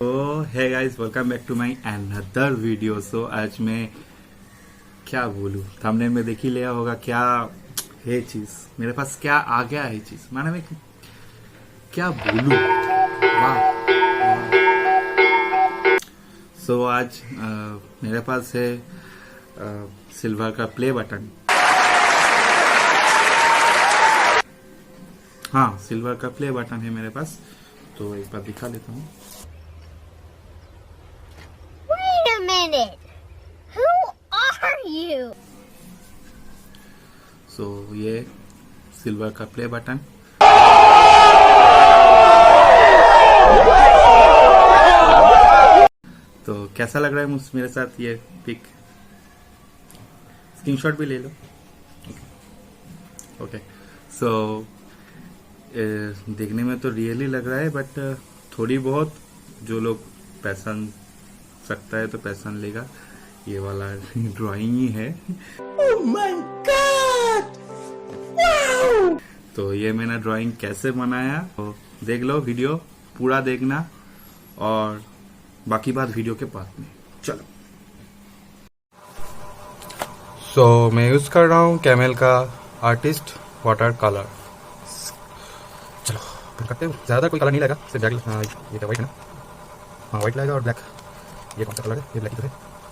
तो है guys, welcome back to my another video. So आज मैं क्या बोलूं, थंबनेल में देख ही लिया होगा क्या है चीज मेरे पास, क्या आ गया है चीज, माने मैं क्या बोलूं। वाह। सो आज मेरे पास है सिल्वर का प्ले बटन। हाँ, सिल्वर का प्ले बटन है मेरे पास, तो एक बार दिखा लेता हूँ। Wait a minute. Who are you? सो ये सिल्वर का प्ले बटन। तो कैसा लग रहा है मेरे साथ ये पिक? स्क्रीनशॉट भी ले लो। ओके। सो देखने में तो रियली लग रहा है, बट थोड़ी बहुत जो लोग पैसन सकता है तो पैसन लेगा। ये वाला ड्राइंग ही है। Oh my God! Wow! तो ये मैंने ड्राइंग कैसे बनाया तो देख लो, वीडियो पूरा देखना और बाकी बात वीडियो के बाद में। चलो। सो मैं यूज कर रहा हूँ कैमल का आर्टिस्ट वाटर कलर। चलो फिर करते हैं। ज्यादा कोई कलर नहीं लगेगा, सिर्फ ब्लैक। हाँ, ये तो वाइट है ना। हाँ, वाइट लगेगा और ब्लैक। ये कौन सा कलर है? ये ब्लैक ही तो है,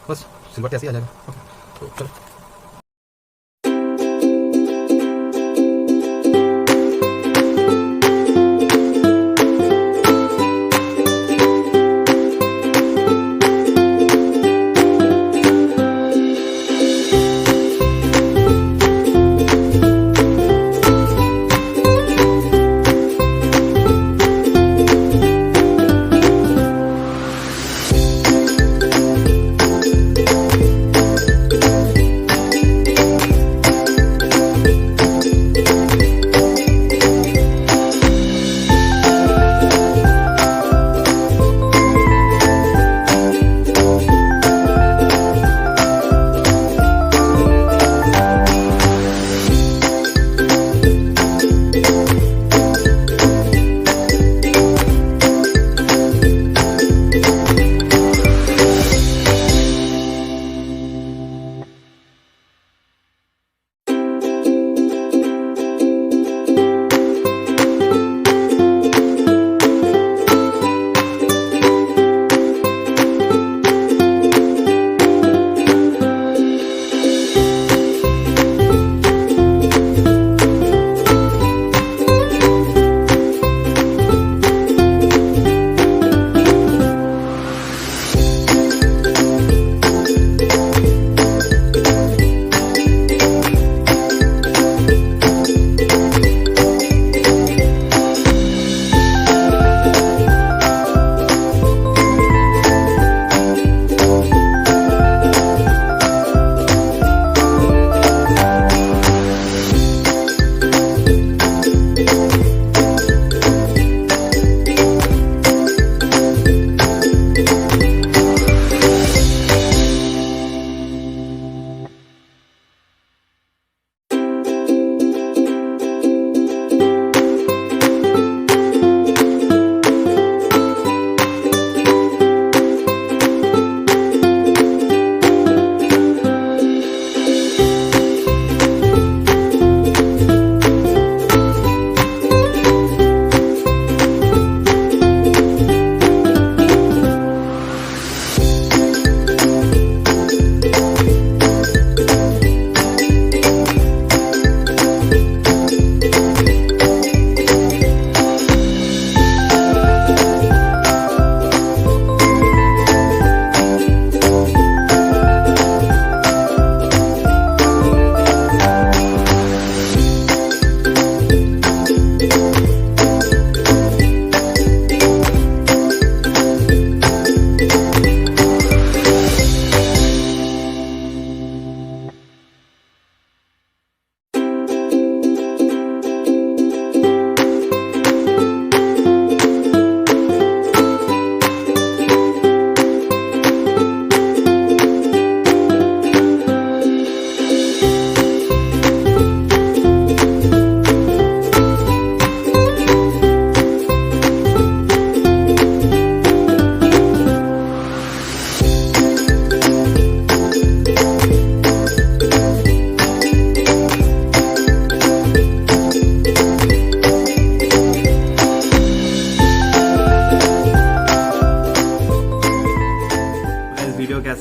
बस सिल्वर कैसे आ जाएगा। ओके, तो चलो।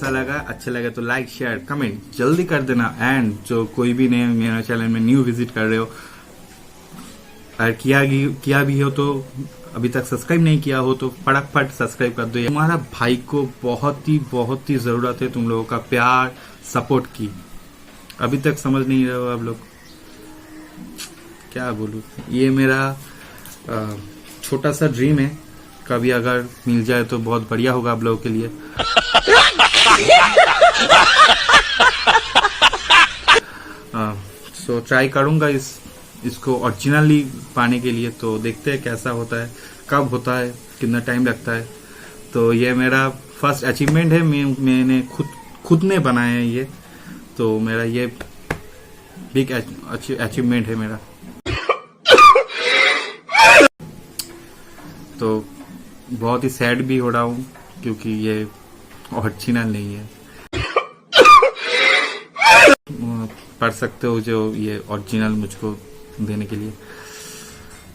कैसा लगा, अच्छा लगा तो लाइक शेयर कमेंट जल्दी कर देना। एंड जो कोई भी नए मेरा चैनल में न्यू विजिट कर रहे हो और किया भी हो तो अभी तक सब्सक्राइब नहीं किया हो तो फटाफट सब्सक्राइब कर दो। हमारा भाई को बहुत ही जरूरत है तुम लोगों का प्यार सपोर्ट की। अभी तक समझ नहीं रहे हो आप लोग, क्या बोलूं। ये मेरा छोटा सा ड्रीम है, कभी अगर मिल जाए तो बहुत बढ़िया होगा आप लोगों के लिए। सो ट्राई करूंगा इसको ओरिजिनली पाने के लिए, तो देखते हैं कैसा होता है, कब होता है, कितना टाइम लगता है। तो ये मेरा फर्स्ट अचीवमेंट है, मैंने खुद ने बनाया है ये, तो मेरा ये बिग अचीवमेंट है मेरा। तो बहुत ही सैड भी हो रहा हूँ क्योंकि ये ओरिजिनल नहीं है। पढ़ सकते हो जो ये ओरिजिनल मुझको देने के लिए।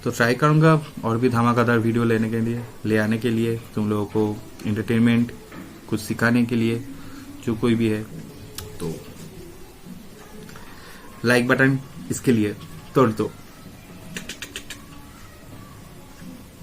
तो ट्राई करूंगा और भी धमाकेदार वीडियो ले आने के लिए तुम लोगों को एंटरटेनमेंट कुछ सिखाने के लिए, जो कोई भी है। तो लाइक बटन इसके लिए तोड़ दो।